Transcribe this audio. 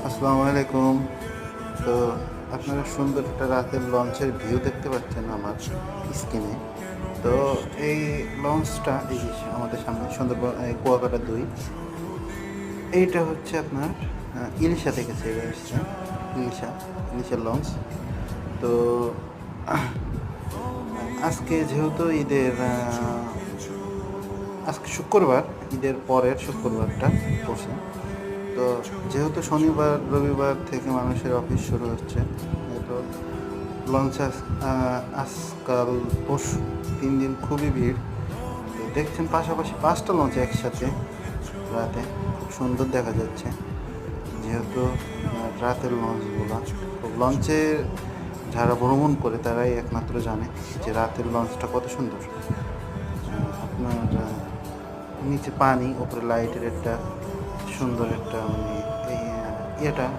আসসালামু আলাইকুম। তো আপনারা সুন্দর একটা রাতের লঞ্চের ভিউ দেখতে পাচ্ছেন আমার স্ক্রিনে। তো এই লঞ্চটা এই যে আমাদের সামনে সুন্দরবন কুয়াকাটা ২ এইটা হচ্ছে আপনার ইলিশা থেকে ছেড়ে এসছে। ইলিশার লঞ্চ। তো আজকে যেহেতু আজকে শুক্রবার, ঈদের পরের শুক্রবারটা পড়ছে। তো যেহেতু শনিবার রবিবার থেকে মানুষের অফিস শুরু হচ্ছে, তো লঞ্চ আজকাল পরশু ৩ দিন খুবই ভিড়। তো দেখছেন পাশাপাশি ৫টা লঞ্চ একসাথে রাতে, খুব সুন্দর দেখা যাচ্ছে। যেহেতু রাতের লঞ্চগুলো, তো লঞ্চের যারা ভ্রমণ করে তারাই একমাত্র জানে যে রাতের লঞ্চটা কত সুন্দর। আপনার নিচে পানি, ওপরে লাইটের একটা সুন্দর একটা মানে এই ইয়েটা